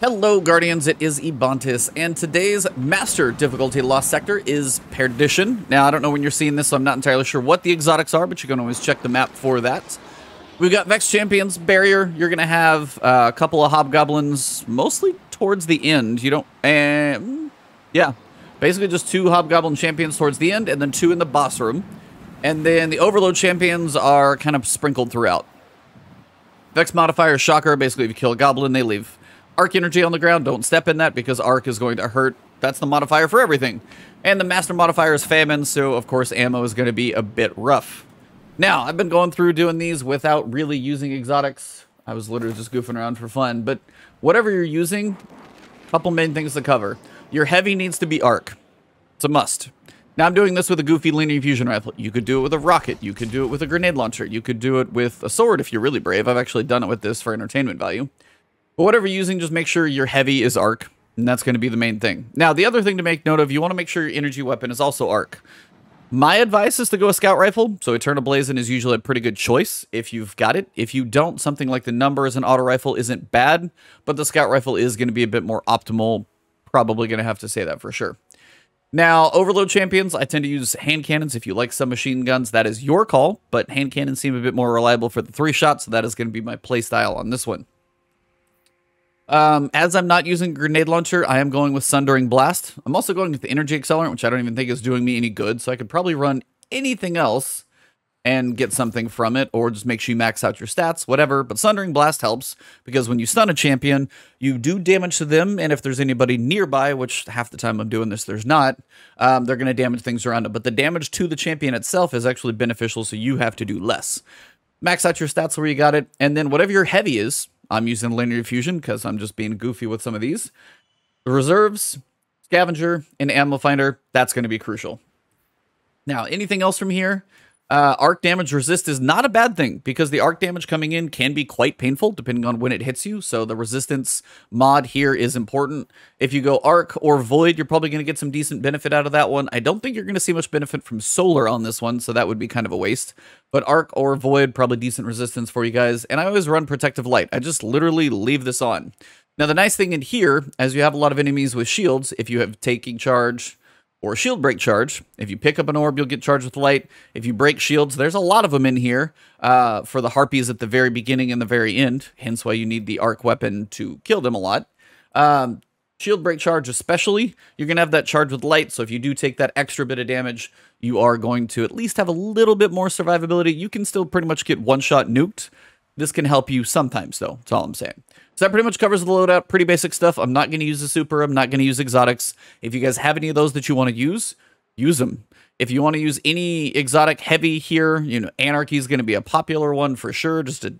Hello Guardians, it is Ebontis, and today's Master difficulty lost sector is Perdition. Now, I don't know when you're seeing this, so I'm not entirely sure what the exotics are, but you can always check the map for that. We've got Vex Champions, Barrier. You're going to have a couple of Hobgoblins, mostly towards the end. You don't... yeah, basically just 2 Hobgoblin Champions towards the end, and then 2 in the boss room. And then the Overload Champions are kind of sprinkled throughout. Vex Modifier, Shocker. Basically, if you kill a Goblin, they leave Arc energy on the ground. Don't step in that because Arc is going to hurt. That's the modifier for everything. And the Master modifier is Famine, so of course ammo is going to be a bit rough. Now, I've been going through doing these without really using exotics. I was literally just goofing around for fun. But whatever you're using, a couple main things to cover. Your heavy needs to be Arc. It's a must. Now, I'm doing this with a goofy linear fusion rifle. You could do it with a rocket. You could do it with a grenade launcher. You could do it with a sword if you're really brave. I've actually done it with this for entertainment value. But whatever you're using, just make sure your heavy is Arc, and that's going to be the main thing. Now, the other thing to make note of, you want to make sure your energy weapon is also Arc. My advice is to go a scout rifle, so Eternal Blazing is usually a pretty good choice if you've got it. If you don't, something like the Number as an auto rifle isn't bad, but the scout rifle is going to be a bit more optimal. Probably going to have to say that for sure. Now, Overload Champions, I tend to use hand cannons. If you like submachine guns, that is your call, but hand cannons seem a bit more reliable for the 3-shot, so that is going to be my play style on this one. As I'm not using Grenade Launcher, I am going with Sundering Blast. I'm also going with the Energy Accelerant, which I don't even think is doing me any good, so I could probably run anything else and get something from it, or just make sure you max out your stats, whatever. But Sundering Blast helps, because when you stun a champion, you do damage to them, and if there's anybody nearby, which half the time I'm doing this, there's not, they're going to damage things around it. But the damage to the champion itself is actually beneficial, so you have to do less. Max out your stats where you got it, and then whatever your heavy is, I'm using Linear Fusion because I'm just being goofy with some of these. The Reserves, Scavenger, and Ammo Finder, that's going to be crucial. Now, anything else from here? Arc damage resist is not a bad thing because the arc damage coming in can be quite painful depending on when it hits you. So the resistance mod here is important. If you go arc or void, you're probably going to get some decent benefit out of that one. I don't think you're going to see much benefit from solar on this one, so that would be kind of a waste. But arc or void, probably decent resistance for you guys. And I always run protective light. I just literally leave this on. Now the nice thing in here, as you have a lot of enemies with shields, if you have taking charge or shield break charge. If you pick up an orb, you'll get charged with light. If you break shields, there's a lot of them in here for the harpies at the very beginning and the very end, hence why you need the arc weapon to kill them a lot. Shield break charge especially, you're going to have that charge with light, so if you do take that extra bit of damage, you are going to at least have a little bit more survivability. You can still pretty much get one-shot nuked. This can help you sometimes, though. That's all I'm saying. So that pretty much covers the loadout. Pretty basic stuff. I'm not going to use the super. I'm not going to use exotics. If you guys have any of those that you want to use them. If you want to use any exotic heavy here, you know, Anarchy is going to be a popular one for sure, just to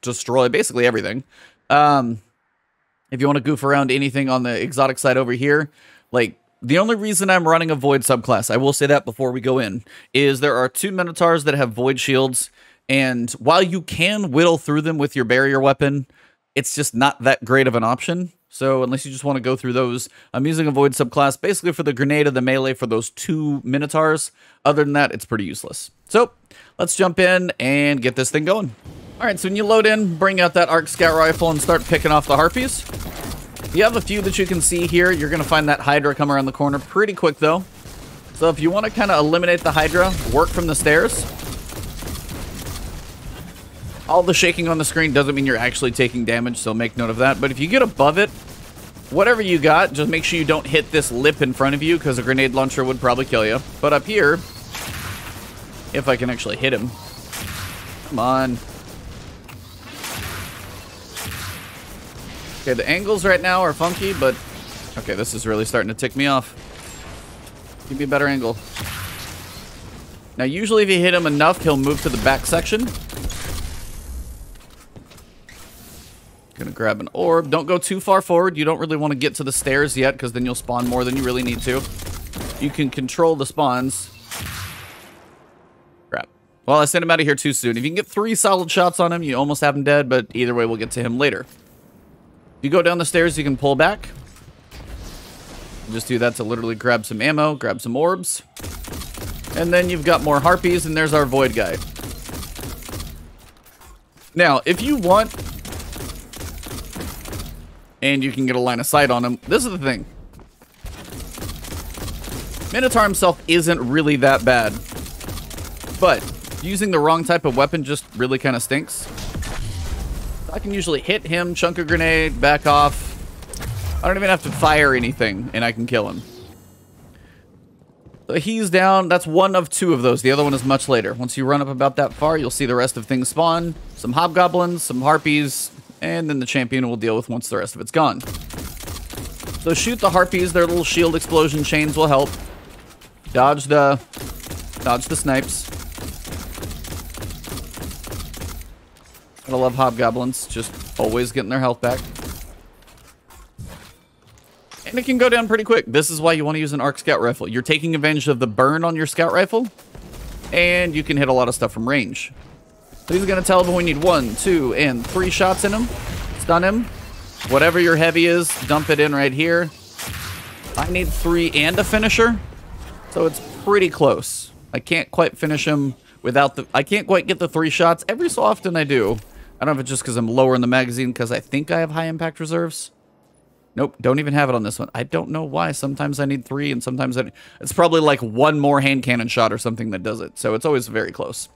destroy basically everything. If you want to goof around anything on the exotic side over here, like, the only reason I'm running a Void subclass, I will say that before we go in, is there are 2 Minotaurs that have Void shields. And while you can whittle through them with your barrier weapon, it's just not that great of an option. So unless you just want to go through those, I'm using a Void subclass basically for the grenade of the melee for those 2 Minotaurs. Other than that, it's pretty useless. So let's jump in and get this thing going. All right, so when you load in, bring out that Arc Scout Rifle and start picking off the Harpies. You have a few that you can see here. You're going to find that Hydra come around the corner pretty quick, though. So if you want to kind of eliminate the Hydra, work from the stairs. All the shaking on the screen doesn't mean you're actually taking damage, so make note of that. But if you get above it, whatever you got, just make sure you don't hit this lip in front of you, because a grenade launcher would probably kill you. But up here, if I can actually hit him. Come on. Okay, the angles right now are funky, but... Okay, this is really starting to tick me off. Give me a better angle. Now, usually if you hit him enough, he'll move to the back section. Gonna grab an orb. Don't go too far forward. You don't really want to get to the stairs yet, because then you'll spawn more than you really need to. You can control the spawns. Crap. Well, I sent him out of here too soon. If you can get 3 solid shots on him, you almost have him dead, but either way, we'll get to him later. If you go down the stairs, you can pull back. Just do that to literally grab some ammo, grab some orbs. And then you've got more harpies, and there's our void guy. Now, if you want and you can get a line of sight on him. This is the thing. Minotaur himself isn't really that bad, but using the wrong type of weapon just really kind of stinks. I can usually hit him, chunk a grenade, back off. I don't even have to fire anything, and I can kill him. So he's down. That's one of two of those. The other one is much later. Once you run up about that far, you'll see the rest of things spawn. Some hobgoblins, some harpies, and then the champion will deal with once the rest of it's gone. So shoot the harpies. Their little shield explosion chains will help. Dodge the snipes. I love hobgoblins. Just always getting their health back. And it can go down pretty quick. This is why you want to use an arc scout rifle. You're taking advantage of the burn on your scout rifle, and you can hit a lot of stuff from range. So he's going to tell them we need 1, 2, and 3 shots in him. Stun him. Whatever your heavy is, dump it in right here. I need 3 and a finisher, so it's pretty close. I can't quite finish him without the... I can't quite get the 3 shots. Every so often I do. I don't know if it's just because I'm lower in the magazine because I think I have high impact reserves. Nope, don't even have it on this one. I don't know why. Sometimes I need 3, and sometimes it's probably like 1 more hand cannon shot or something that does it. So it's always very close.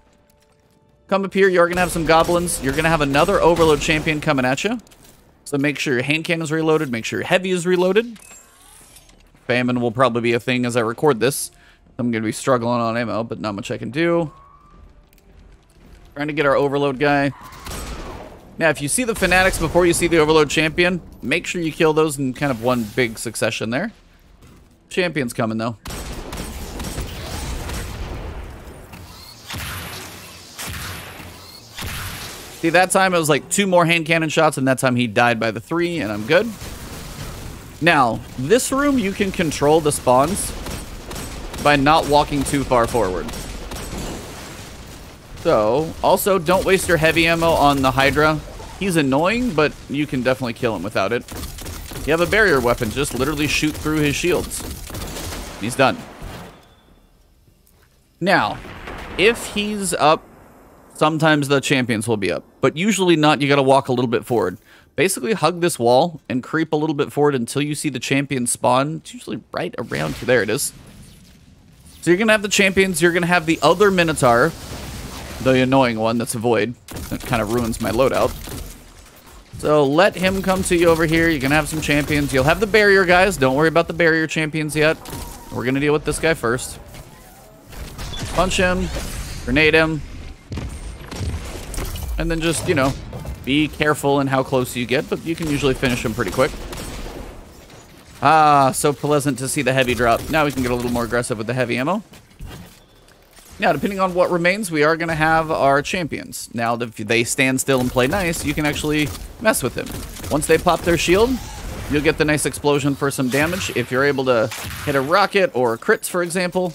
Come up here. You're going to have some goblins. You're going to have another overload champion coming at you. So make sure your hand cannon is reloaded. Make sure your heavy is reloaded. Famine will probably be a thing as I record this. I'm going to be struggling on ammo, but not much I can do. Trying to get our overload guy. Now, if you see the fanatics before you see the overload champion, make sure you kill those in kind of one big succession there. Champion's coming, though. See, that time it was like 2 more hand cannon shots, and that time he died by the 3, and I'm good. Now, this room, you can control the spawns by not walking too far forward. So, also, don't waste your heavy ammo on the Hydra. He's annoying, but you can definitely kill him without it. You have a barrier weapon. Just literally shoot through his shields. He's done. Now, if he's up, sometimes the champions will be up. But usually not. You got to walk a little bit forward. Basically, hug this wall and creep a little bit forward until you see the champion spawn. It's usually right around here. There it is. So you're going to have the champions. You're going to have the other Minotaur. The annoying one that's a void. That kind of ruins my loadout. So let him come to you over here. You're going to have some champions. You'll have the barrier guys. Don't worry about the barrier champions yet. We're going to deal with this guy first. Punch him. Grenade him. And then just, you know, be careful in how close you get. But you can usually finish him pretty quick. Ah, so pleasant to see the heavy drop. Now we can get a little more aggressive with the heavy ammo. Now, depending on what remains, we are going to have our champions. Now, if they stand still and play nice, you can actually mess with them. Once they pop their shield, you'll get the nice explosion for some damage. If you're able to hit a rocket or crits, for example.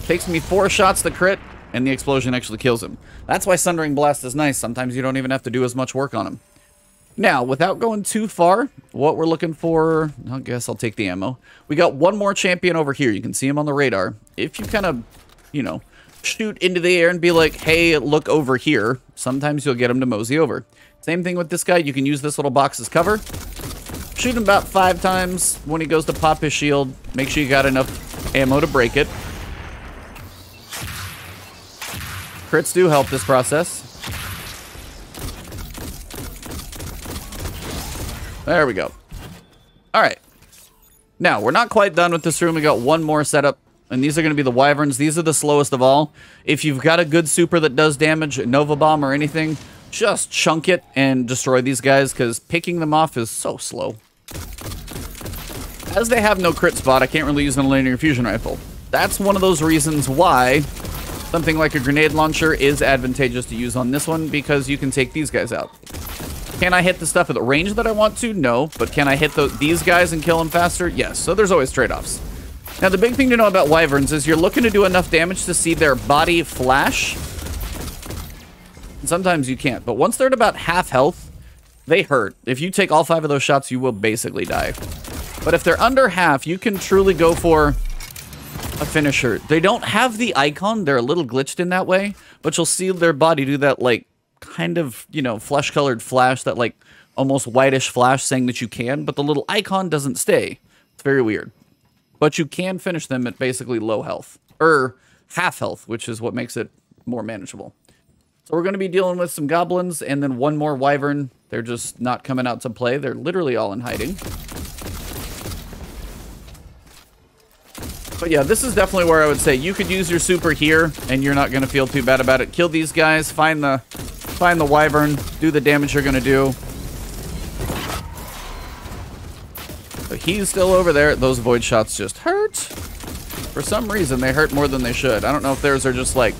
Takes me 4 shots to crit, and the explosion actually kills him. That's why Sundering Blast is nice. Sometimes you don't even have to do as much work on him. Now, without going too far, what we're looking for, I guess I'll take the ammo. We got one more champion over here. You can see him on the radar. If you kind of, you know, shoot into the air and be like, hey, look over here, sometimes you'll get him to mosey over. Same thing with this guy. You can use this little box as cover. Shoot him about 5 times. When he goes to pop his shield, make sure you got enough ammo to break it. Crits do help this process. There we go. All right. Now, we're not quite done with this room. We got one more setup, and these are going to be the Wyverns. These are the slowest of all. If you've got a good super that does damage, Nova Bomb or anything, just chunk it and destroy these guys, because picking them off is so slow. As they have no crit spot, I can't really use a linear fusion rifle. That's one of those reasons why something like a grenade launcher is advantageous to use on this one, because you can take these guys out. Can I hit the stuff at the range that I want to? No. But can I hit these guys and kill them faster? Yes. So there's always trade-offs. Now, the big thing to know about Wyverns is you're looking to do enough damage to see their body flash. And sometimes you can't. But once they're at about half health, they hurt. If you take all 5 of those shots, you will basically die. But if they're under half, you can truly go for a finisher. They don't have the icon. They're a little glitched in that way. But you'll see their body do that, like, kind of, you know, flesh-colored flash, that like almost whitish flash saying that you can, but the little icon doesn't stay. It's very weird. But you can finish them at basically low health, or half health, which is what makes it more manageable. So we're going to be dealing with some goblins and then one more wyvern. They're just not coming out to play. They're literally all in hiding. But yeah, this is definitely where I would say you could use your super here and you're not going to feel too bad about it. Kill these guys, find the wyvern, do the damage you're going to do. But he's still over there. Those void shots just hurt. For some reason, they hurt more than they should. I don't know if theirs are just like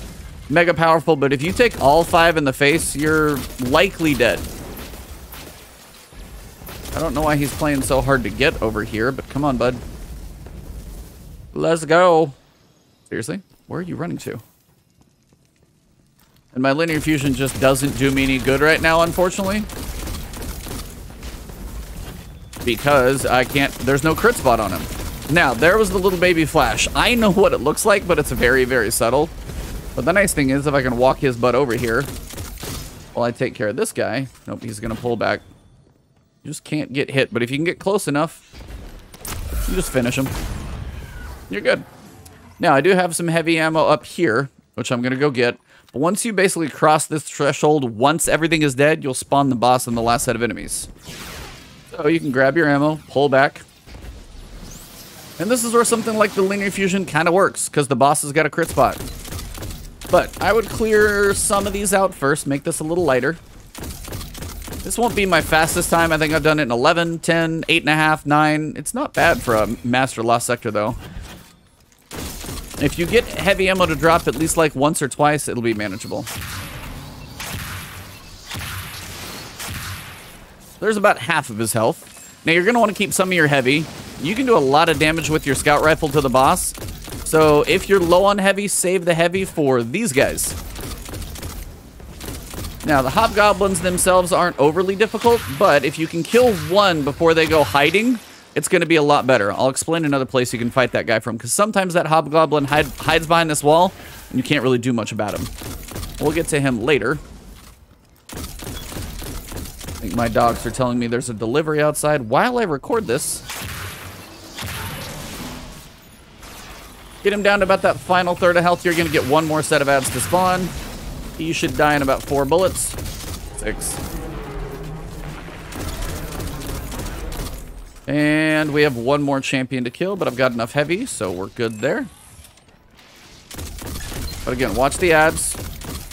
mega powerful, but if you take all 5 in the face, you're likely dead. I don't know why he's playing so hard to get over here, but come on, bud. Let's go. Seriously? Where are you running to? And my linear fusion just doesn't do me any good right now, unfortunately. Because I can't... There's no crit spot on him. Now, there was the little baby flash. I know what it looks like, but it's very, very subtle. But the nice thing is, if I can walk his butt over here while I take care of this guy... Nope, he's going to pull back. You just can't get hit. But if you can get close enough, you just finish him. You're good. Now, I do have some heavy ammo up here, which I'm going to go get. But once you basically cross this threshold, once everything is dead, you'll spawn the boss in the last set of enemies. So you can grab your ammo, pull back. And this is where something like the linear fusion kind of works, because the boss has got a crit spot. But I would clear some of these out first, make this a little lighter. This won't be my fastest time. I think I've done it in 11, 10, 8.5, 9. It's not bad for a Master Lost Sector, though. If you get heavy ammo to drop at least like once or twice, it'll be manageable. There's about half of his health. Now, you're going to want to keep some of your heavy. You can do a lot of damage with your scout rifle to the boss. So if you're low on heavy, save the heavy for these guys. Now, the hobgoblins themselves aren't overly difficult, but if you can kill one before they go hiding, it's going to be a lot better. I'll explain another place you can fight that guy from, because sometimes that hobgoblin hides behind this wall, and you can't really do much about him. We'll get to him later. I think my dogs are telling me there's a delivery outside while I record this. Get him down to about that final third of health. You're going to get one more set of ads to spawn. You should die in about 4 bullets. 6. And we have one more champion to kill, but I've got enough heavy, so we're good there. But again, watch the ads.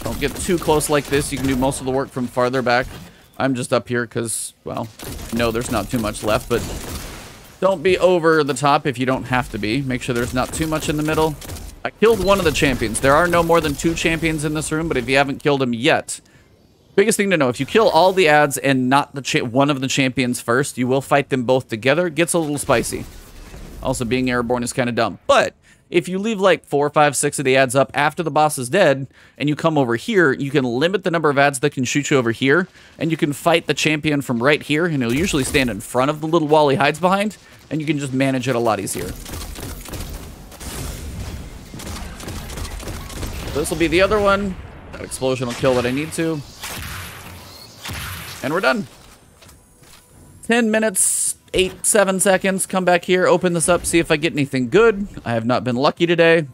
Don't get too close like this. You can do most of the work from farther back. I'm just up here because, well, no, there's not too much left, but don't be over the top if you don't have to be. Make sure there's not too much in the middle. I killed one of the champions. There are no more than 2 champions in this room, but if you haven't killed him yet, biggest thing to know, if you kill all the ads and not one of the champions first, you will fight them both together. It gets a little spicy. Also, being airborne is kind of dumb. But if you leave like 4, 5, 6 of the ads up after the boss is dead, and you come over here, you can limit the number of ads that can shoot you over here, and you can fight the champion from right here, and he'll usually stand in front of the little wall he hides behind, and you can just manage it a lot easier. This will be the other one. That explosion will kill what I need to. And we're done. 10 minutes, 8, 7 seconds. Come back here, open this up, see if I get anything good. I have not been lucky today.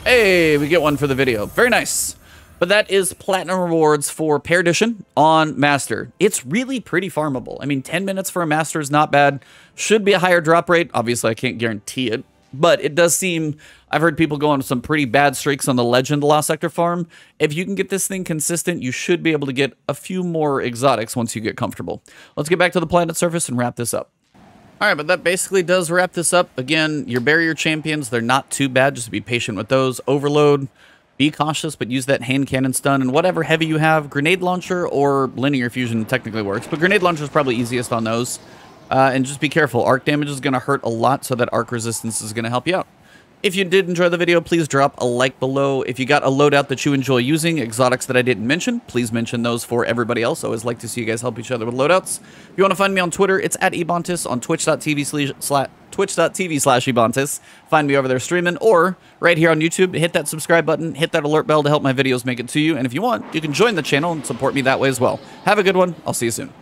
Hey, we get one for the video. Very nice. But that is platinum rewards for Perdition on Master. It's really pretty farmable. I mean, 10 minutes for a Master is not bad. Should be a higher drop rate. Obviously, I can't guarantee it. But it does seem, I've heard people go on some pretty bad streaks on the Legend Lost Sector farm. If you can get this thing consistent, you should be able to get a few more exotics once you get comfortable. Let's get back to the planet surface and wrap this up. All right, but that basically does wrap this up. Again, your barrier champions, they're not too bad. Just be patient with those. Overload, be cautious, but use that hand cannon stun. And whatever heavy you have, grenade launcher or linear fusion technically works. But grenade launcher is probably easiest on those. And just be careful. Arc damage is going to hurt a lot, so that arc resistance is going to help you out. If you did enjoy the video, please drop a like below. If you got a loadout that you enjoy using, exotics that I didn't mention, please mention those for everybody else. I always like to see you guys help each other with loadouts. If you want to find me on Twitter, it's at Ebontis, on twitch.tv twitch.tv/Ebontis. Find me over there streaming, or right here on YouTube. Hit that subscribe button, hit that alert bell to help my videos make it to you. And if you want, you can join the channel and support me that way as well. Have a good one. I'll see you soon.